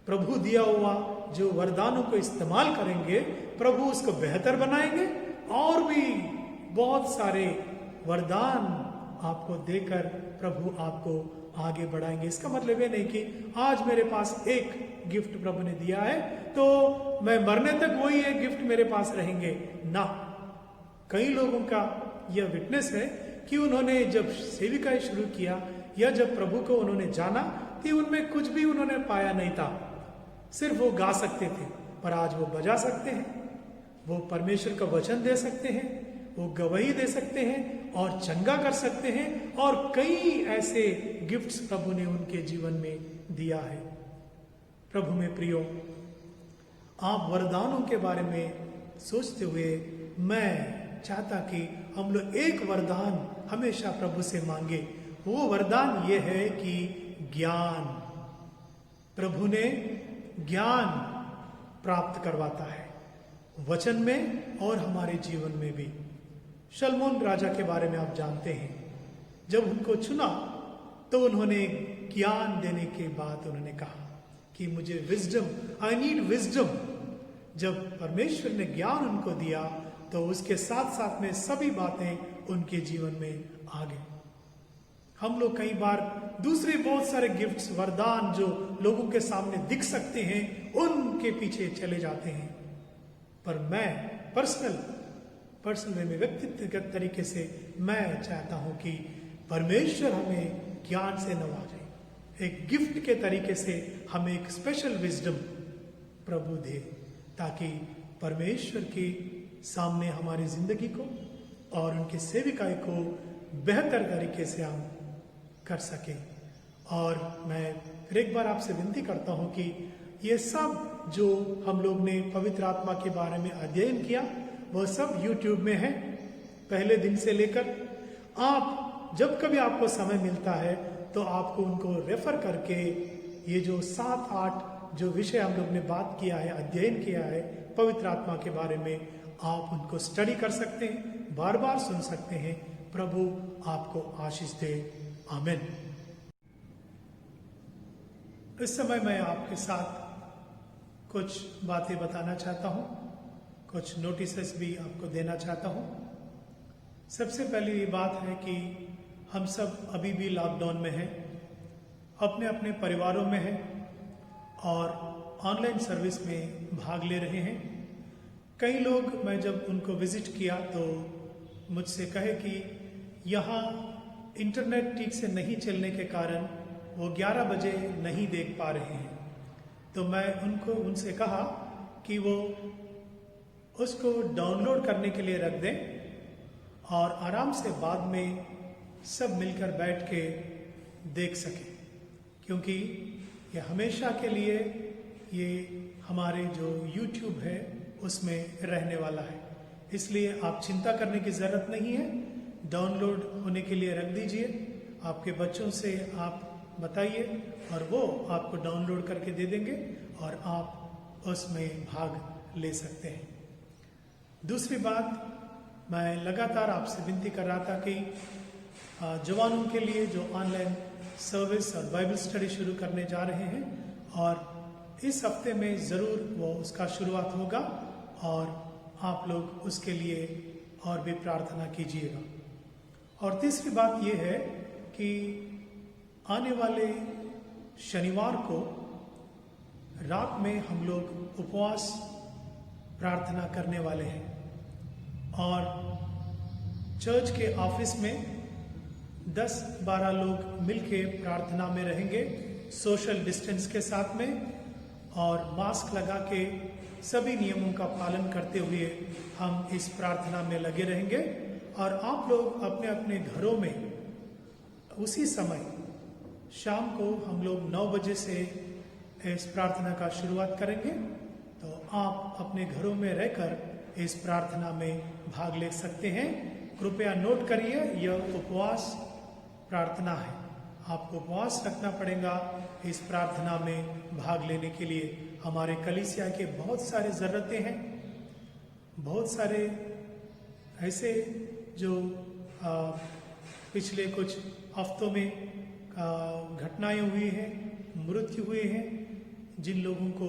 A: प्रभु दिया हुआ जो वरदानों को इस्तेमाल करेंगे, प्रभु उसको बेहतर बनाएंगे और भी बहुत सारे वरदान आपको देकर प्रभु आपको आगे बढ़ाएंगे। इसका मतलब ये नहीं कि आज मेरे पास एक गिफ्ट प्रभु ने दिया है तो मैं मरने तक वही एक गिफ्ट मेरे पास रहेंगे ना। कई लोगों का यह विटनेस है कि उन्होंने जब सेविकाई शुरू किया या जब प्रभु को उन्होंने जाना कि उनमें कुछ भी उन्होंने पाया नहीं था, सिर्फ वो गा सकते थे, पर आज वो बजा सकते हैं, वो परमेश्वर का वचन दे सकते हैं, वो गवाही दे सकते हैं और चंगा कर सकते हैं और कई ऐसे गिफ्ट्स प्रभु ने उनके जीवन में दिया है। प्रभु में प्रियो, आप वरदानों के बारे में सोचते हुए मैं चाहता कि हम लोग एक वरदान हमेशा प्रभु से मांगे। वो वरदान ये है कि ज्ञान, प्रभु ने ज्ञान प्राप्त करवाता है वचन में और हमारे जीवन में भी। शलमोन राजा के बारे में आप जानते हैं, जब उनको चुना तो उन्होंने ज्ञान देने के बाद उन्होंने कहा कि मुझे विजडम, आई नीड विजडम। जब परमेश्वर ने ज्ञान उनको दिया तो उसके साथ साथ में सभी बातें उनके जीवन में आ गई। हम लोग कई बार दूसरे बहुत सारे गिफ्ट्स, वरदान जो लोगों के सामने दिख सकते हैं, उनके पीछे चले जाते हैं। पर मैं पर्सनल में व्यक्तिगत तरीके से मैं चाहता हूं कि परमेश्वर हमें ज्ञान से नवाजे, एक गिफ्ट के तरीके से हमें एक स्पेशल विजडम प्रभु दे, ताकि परमेश्वर के सामने हमारी जिंदगी को और उनके सेविकाई को बेहतर तरीके से हम कर सकें। और मैं फिर एक बार आपसे विनती करता हूं कि ये सब जो हम लोग ने पवित्र आत्मा के बारे में अध्ययन किया, वह सब YouTube में है। पहले दिन से लेकर आप जब कभी आपको समय मिलता है तो आपको उनको रेफर करके ये जो 7-8 जो विषय हम लोग ने बात किया है, अध्ययन किया है पवित्र आत्मा के बारे में, आप उनको स्टडी कर सकते हैं, बार बार सुन सकते हैं। प्रभु आपको आशीष दे। आमीन। इस समय मैं आपके साथ कुछ बातें बताना चाहता हूं, कुछ नोटिसेस भी आपको देना चाहता हूं। सबसे पहली ये बात है कि हम सब अभी भी लॉकडाउन में हैं, अपने अपने परिवारों में हैं और ऑनलाइन सर्विस में भाग ले रहे हैं। कई लोग, मैं जब उनको विजिट किया तो मुझसे कहे कि यहाँ इंटरनेट ठीक से नहीं चलने के कारण वो 11 बजे नहीं देख पा रहे हैं। तो मैं उनसे कहा कि वो उसको डाउनलोड करने के लिए रख दें और आराम से बाद में सब मिलकर बैठ के देख सकें, क्योंकि ये हमेशा के लिए ये हमारे जो YouTube है उसमें रहने वाला है। इसलिए आप चिंता करने की ज़रूरत नहीं है, डाउनलोड होने के लिए रख दीजिए। आपके बच्चों से आप बताइए और वो आपको डाउनलोड करके दे देंगे और आप उसमें भाग ले सकते हैं। दूसरी बात, मैं लगातार आपसे विनती कर रहा था कि जवानों के लिए जो ऑनलाइन सर्विस और बाइबल स्टडी शुरू करने जा रहे हैं, और इस हफ्ते में ज़रूर वो उसका शुरुआत होगा, और आप लोग उसके लिए और भी प्रार्थना कीजिएगा। और तीसरी बात ये है कि आने वाले शनिवार को रात में हम लोग उपवास प्रार्थना करने वाले हैं, और चर्च के ऑफिस में 10-12 लोग मिलके प्रार्थना में रहेंगे, सोशल डिस्टेंस के साथ में, और मास्क लगा के सभी नियमों का पालन करते हुए हम इस प्रार्थना में लगे रहेंगे। और आप लोग अपने अपने घरों में उसी समय शाम को हम लोग 9 बजे से इस प्रार्थना का शुरुआत करेंगे, तो आप अपने घरों में रहकर इस प्रार्थना में भाग ले सकते हैं। कृपया नोट करिए, यह उपवास प्रार्थना है, आपको उपवास रखना पड़ेगा इस प्रार्थना में भाग लेने के लिए। हमारे कलीसिया के बहुत सारे ज़रूरतें हैं, बहुत सारे ऐसे जो पिछले कुछ हफ्तों में घटनाएं हुई हैं, मृत्यु हुए हैं, जिन लोगों को,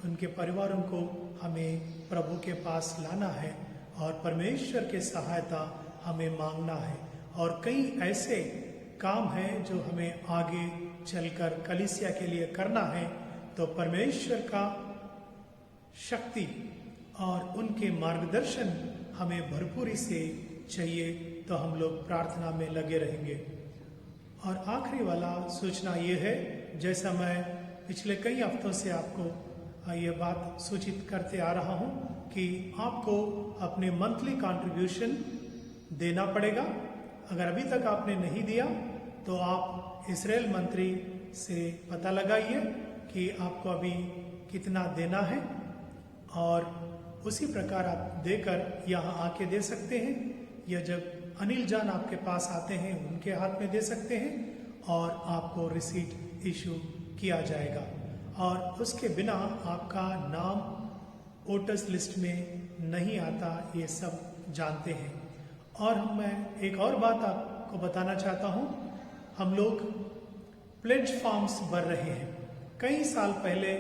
A: उनके परिवारों को हमें प्रभु के पास लाना है और परमेश्वर के सहायता हमें मांगना है। और कई ऐसे काम हैं जो हमें आगे चलकर कलीसिया के लिए करना है, तो परमेश्वर का शक्ति और उनके मार्गदर्शन हमें भरपूरी से चाहिए, तो हम लोग प्रार्थना में लगे रहेंगे। और आखिरी वाला सूचना ये है, जैसा मैं पिछले कई हफ्तों से आपको ये बात सूचित करते आ रहा हूँ कि आपको अपने मंथली कंट्रीब्यूशन देना पड़ेगा। अगर अभी तक आपने नहीं दिया तो आप इस्राएल मंत्री से पता लगाइए कि आपको अभी कितना देना है, और उसी प्रकार आप देकर यहाँ आके दे सकते हैं, या जब अनिल जान आपके पास आते हैं उनके हाथ में दे सकते हैं, और आपको रिसीट इशू किया जाएगा। और उसके बिना आपका नाम वोटर्स लिस्ट में नहीं आता, ये सब जानते हैं। और मैं एक और बात आपको बताना चाहता हूँ, हम लोग प्लेज फॉर्म्स भर रहे हैं। कई साल पहले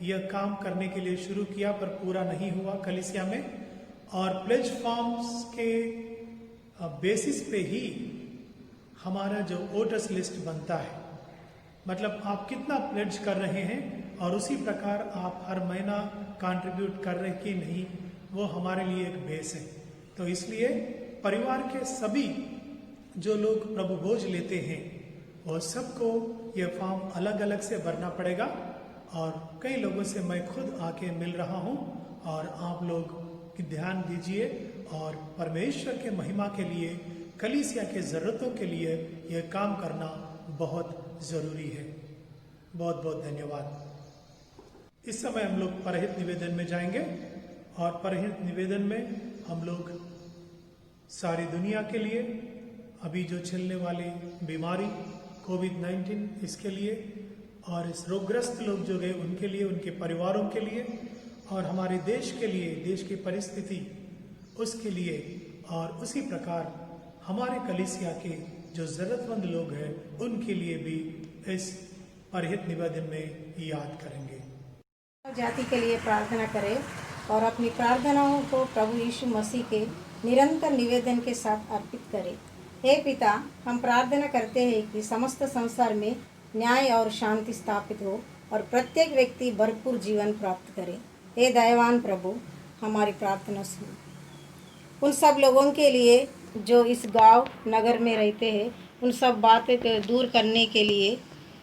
A: यह काम करने के लिए शुरू किया, पर पूरा नहीं हुआ कलीसिया में, और प्लेज फॉर्म्स के बेसिस पे ही हमारा जो वोटर्स लिस्ट बनता है, मतलब आप कितना प्लेज कर रहे हैं और उसी प्रकार आप हर महीना कंट्रीब्यूट कर रहे कि नहीं, वो हमारे लिए एक बेस है। तो इसलिए परिवार के सभी जो लोग प्रभु भोज लेते हैं, वो सबको यह फॉर्म अलग अलग से भरना पड़ेगा। और कई लोगों से मैं खुद आके मिल रहा हूँ, और आप लोग ध्यान दीजिए, और परमेश्वर के महिमा के लिए, कलीसिया के ज़रूरतों के लिए यह काम करना बहुत ज़रूरी है। बहुत बहुत धन्यवाद। इस समय हम लोग परहित निवेदन में जाएंगे, और परहित निवेदन में हम लोग सारी दुनिया के लिए, अभी जो चलने वाली बीमारी कोविड-19, इसके लिए, और इस रोगग्रस्त लोग जो गए उनके लिए, उनके परिवारों के लिए, और हमारे देश के लिए, देश की परिस्थिति उसके लिए, और उसी प्रकार हमारे कलीसिया के जो ज़रूरतमंद लोग हैं उनके लिए भी इस परहित निवेदन में याद करेंगे।
G: जाति के लिए प्रार्थना करें और अपनी प्रार्थनाओं को प्रभु यीशु मसीह के निरंतर निवेदन के साथ अर्पित करें। हे पिता, हम प्रार्थना करते हैं कि समस्त संसार में न्याय और शांति स्थापित हो और प्रत्येक व्यक्ति भरपूर जीवन प्राप्त करे। हे दयावान प्रभु, हमारी प्रार्थना सुनो। उन सब लोगों के लिए जो इस गांव नगर में रहते हैं, उन सब बातें को दूर करने के लिए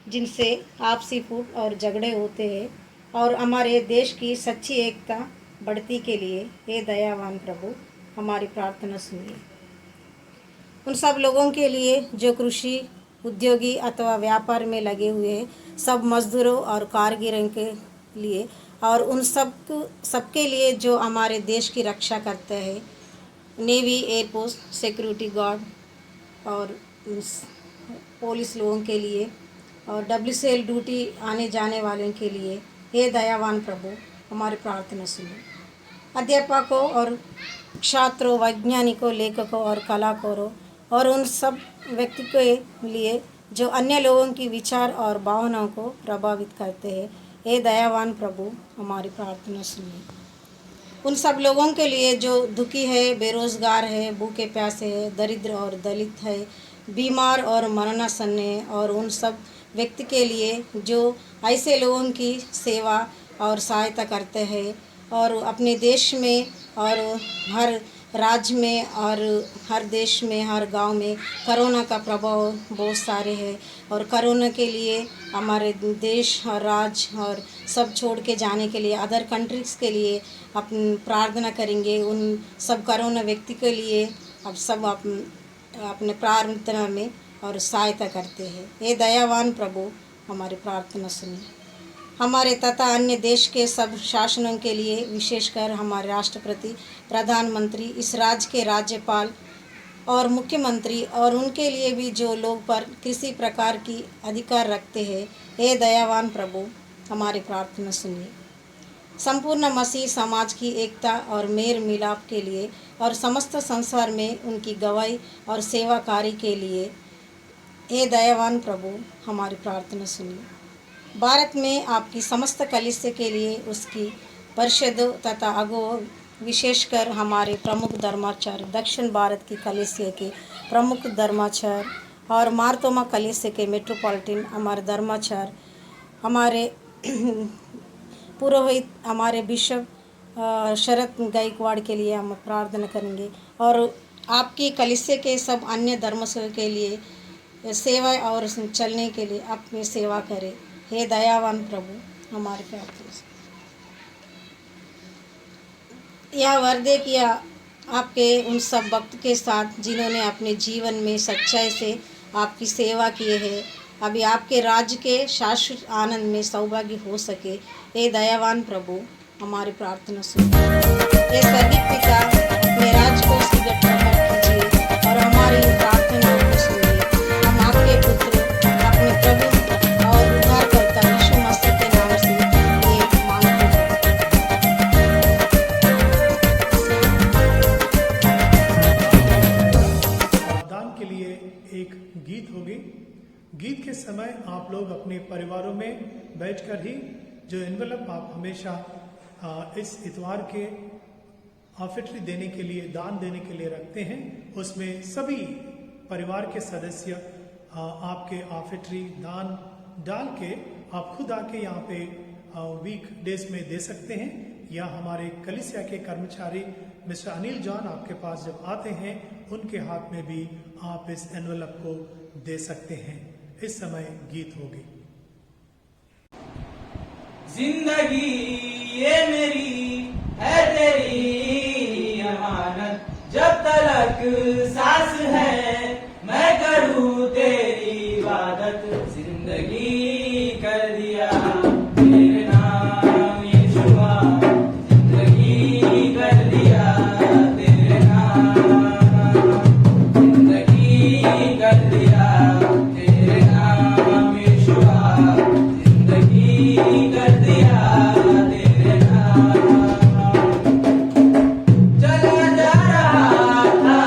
G: जिनसे आपसी फूट और झगड़े होते हैं, और हमारे देश की सच्ची एकता बढ़ती के लिए हे दयावान प्रभु, हमारी प्रार्थना सुनिए। उन सब लोगों के लिए जो कृषि, उद्योगी अथवा व्यापार में लगे हुए हैं, सब मजदूरों और कारीगरों के लिए, और उन सबके लिए जो हमारे देश की रक्षा करते हैं, नेवी, एयरफोर्स, सिक्योरिटी गार्ड और पुलिस लोगों के लिए, और WCL ड्यूटी आने जाने वालों के लिए हे दयावान प्रभु, हमारी प्रार्थना सुनो। अध्यापकों और छात्रों, वैज्ञानिकों, लेखकों और कलाकारों और उन सब व्यक्ति के लिए जो अन्य लोगों की विचार और भावनाओं को प्रभावित करते हैं। हे दयावान प्रभु, हमारी प्रार्थना सुनिए। उन सब लोगों के लिए जो दुखी है, बेरोजगार है, भूखे प्यासे है, दरिद्र और दलित है, बीमार और मरणासन्न है, और उन सब व्यक्ति के लिए जो ऐसे लोगों की सेवा और सहायता करते हैं और अपने देश में और हर राज्य में और हर देश में, हर गांव में कोरोना का प्रभाव बहुत सारे है, और कोरोना के लिए हमारे देश और राज्य और सब छोड़ के जाने के लिए अदर कंट्रीज़ के लिए अपन प्रार्थना करेंगे। उन सब कोरोना व्यक्ति के लिए अब सब अपने प्रार्थना में और सहायता करते हैं। ये दयावान प्रभु, हमारी प्रार्थना सुनिए। हमारे तथा अन्य देश के सब शासनों के लिए, विशेषकर हमारे राष्ट्रपति, प्रधानमंत्री, इस राज्य के राज्यपाल और मुख्यमंत्री और उनके लिए भी जो लोग पर किसी प्रकार की अधिकार रखते हैं, हे दयावान प्रभु, हमारी प्रार्थना सुनिए। संपूर्ण मसीह समाज की एकता और मेल मिलाप के लिए और समस्त संसार में उनकी गवाही और सेवा कार्य के लिए, हे दयावान प्रभु, हमारी प्रार्थना सुनिए। भारत में आपकी समस्त कलीसिया के लिए, उसकी परिषद तथा अगुओं, विशेषकर हमारे प्रमुख धर्माचार्य, दक्षिण भारत की कलीसिया के प्रमुख धर्माचार्य और मार्तोमा कलीसिया के मेट्रोपॉलिटन हमारे धर्माचार्य, हमारे पुरोहित, हमारे बिशप शरद गायकवाड़ के लिए हम प्रार्थना करेंगे, और आपकी कलीसिया के सब अन्य धर्मों के लिए सेवा और चलने के लिए अपनी सेवा करें। हे दयावान प्रभु, हमारे प्रार्थना यह वरदे किया आपके उन सब भक्त के साथ जिन्होंने अपने जीवन में सच्चाई से आपकी सेवा किए है, अभी आपके राज्य के शाश्वत आनंद में सौभाग्य हो सके। हे दयावान प्रभु, हमारी प्रार्थना सुनिए। हे स्वर्गीय पिता, अपने राज्य को सुगठ कीजिए और हमारी प्रार्थना को सुनिए। हम आपके पुत्र, अपने प्रभु और उद्धारकर्ता यीशु मसीह के नाम से ये मांगते हैं।
A: दान के लिए एक गीत होगी। गीत के समय आप लोग अपने परिवारों में बैठकर ही जो एनवेलप आप हमेशा इस इतवार के ऑफिटरी देने के लिए, दान देने के लिए रखते हैं, उसमें सभी परिवार के सदस्य आपके ऑफिटरी दान डाल के आप खुद आके यहाँ पे वीक डेज में दे सकते हैं, या हमारे कलीसिया के कर्मचारी मिस्टर अनिल जॉन आपके पास जब आते हैं उनके हाथ में भी आप इस एनवेलप को दे सकते हैं। इस समय गीत होगी।
B: जिंदगी ये मेरी है तेरी अमानत, जब तलक सांस है मैं करूँ तेरी इबादत। जिंदगी कर दिया तेरे नाम यीशुआ, जिंदगी कर दिया तेरे नाम, जिंदगी कर दिया तेरे नाम यीशुआ, जिंदगी कर दिया तेरे नाम। चला जा रहा था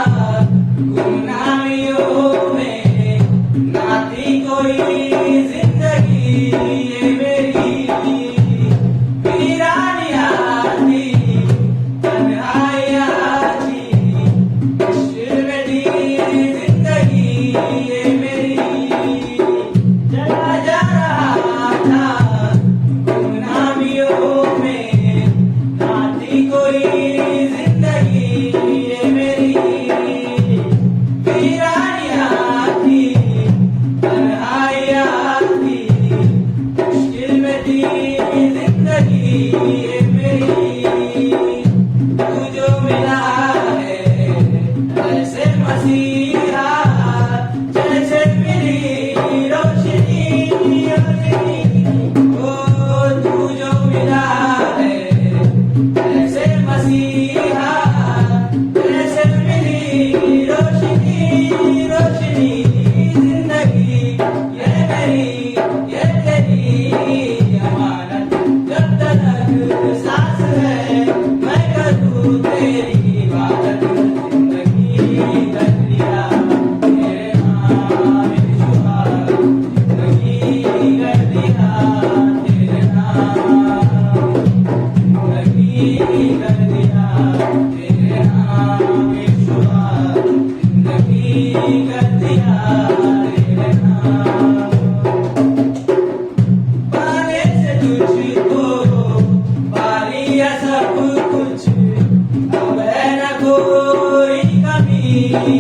B: कोई कमी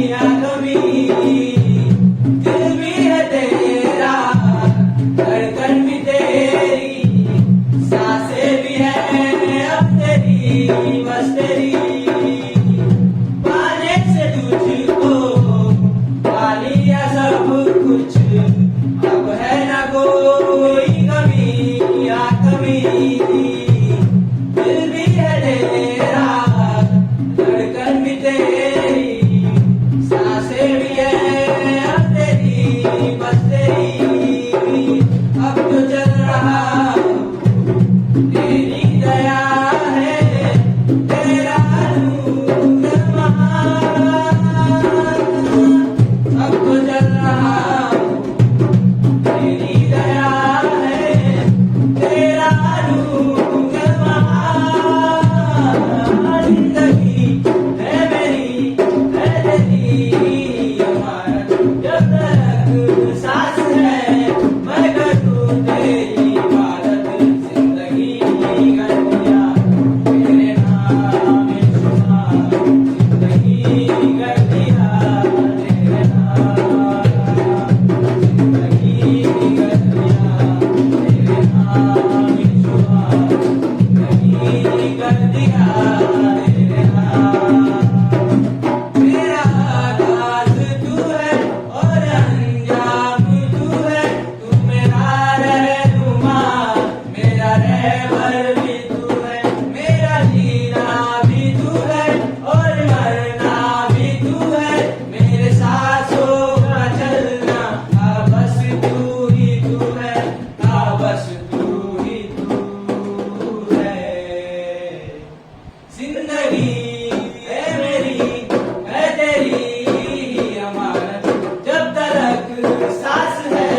B: या कमी, दिल भी है तेरा, धड़कन भी तेरी, सांसें भी है अब तेरी, बस तेरी। पाने से तुझको पा लिया सब कुछ, अब है ना कोई कमी या कमी, दिल भी है तेरा, धड़कन भी तेरी, सांसें भी है अब तेरी, बस तेरी। अब तो चल रहा हूँ, तेरी दया है, तेरा नूर महान। अब तो चल रहा हूँ, तेरी दया है, तेरा नूर महान। जिंदगी है मेरी, है तेरी अमानत, जब तक सांस है मैं करूँ तेरी इबादत। जिंदगी कर दिया तेरे नाम शुमार, जिंदगी कर दिया तेरे नाम, जिंदगी कर दिया तेरे नाम शुमार, जिंदगी कर दिया तेरे नाम। मेरा आगाज़ तू है और अंजाम तू है, तू मेरा रहनुमा, मेरा रहबर भी तू है, मेरा जीना भी तू है और मरना भी तू है, मेरे सांसों का चलना, बस तू ही तू है, बस तू ही तू है। जिंदगी है मेरी, है तेरी अमानत, जब तक सांस है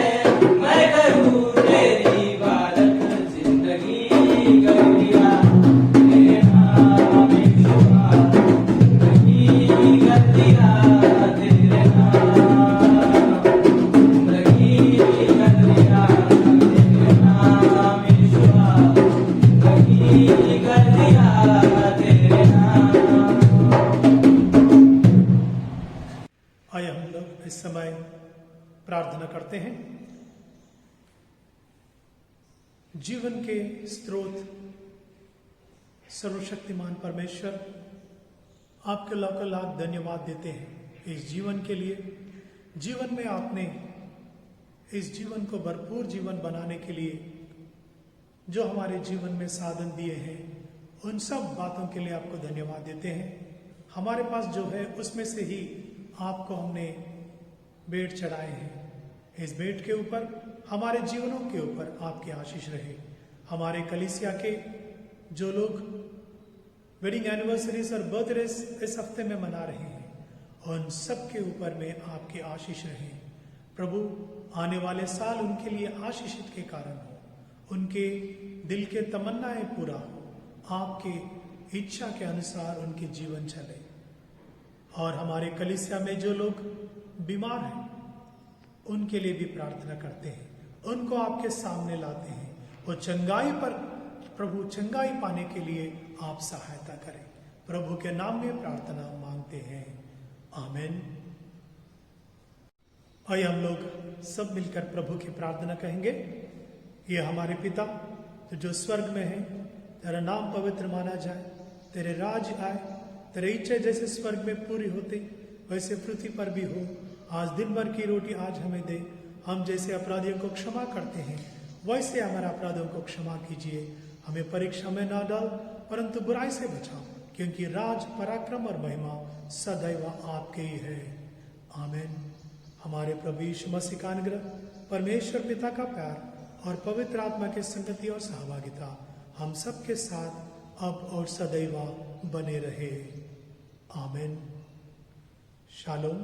B: मैं करूँ तेरी इबादत। जिंदगी कर दिया तेरे नाम शुमार, जिंदगी कर दिया तेरे नाम, जिंदगी कर दिया तेरे नाम शुमार, जिंदगी कर दिया तेरे नाम।
A: आइए हम लोग इस समय प्रार्थना करते हैं। जीवन के स्रोत सर्वशक्तिमान परमेश्वर, आपके लाख लाख धन्यवाद देते हैं इस जीवन के लिए। जीवन में आपने इस जीवन को भरपूर जीवन बनाने के लिए जो हमारे जीवन में साधन दिए हैं, उन सब बातों के लिए आपको धन्यवाद देते हैं। हमारे पास जो है उसमें से ही आपको हमने भेंट चढ़ाए हैं। इस भेंट के ऊपर, हमारे जीवनों के ऊपर आपकी आशीष रहे। हमारे कलीसिया के जो लोग वेडिंग एनिवर्सरीज और बर्थडेज इस हफ्ते में मना रहे हैं, उन सब के ऊपर में आपकी आशीष रहे। प्रभु, आने वाले साल उनके लिए आशीषित के कारण हो, उनके दिल के तमन्नाएं पूरा हो, आपके इच्छा के अनुसार उनके जीवन चले। और हमारे कलीसिया में जो लोग बीमार हैं, उनके लिए भी प्रार्थना करते हैं, उनको आपके सामने लाते हैं। वो चंगाई पर, प्रभु चंगाई पाने के लिए आप सहायता करें। प्रभु के नाम में प्रार्थना मांगते हैं, आमीन। आइए हम लोग सब मिलकर प्रभु की प्रार्थना कहेंगे। ये हमारे पिता जो स्वर्ग में है, तेरा नाम पवित्र माना जाए, तेरे राज आए, तेरी इच्छा जैसे स्वर्ग में पूरी होती वैसे पृथ्वी पर भी हो। आज दिन भर की रोटी आज हमें दे, हम जैसे अपराधियों को क्षमा करते हैं वैसे हमारे अपराधों को क्षमा कीजिए। हमें परीक्षा में ना डाल, परंतु बुराई से बचाओ, क्योंकि राज, पराक्रम और महिमा सदैव आपके ही है, आमीन। हमारे प्रभु यीशु मसीह का अनुग्रह, परमेश्वर पिता का प्यार और पवित्र आत्मा की संगति और सहभागिता हम सबके साथ अब और सदैव बने रहे, आमीन। शालोम।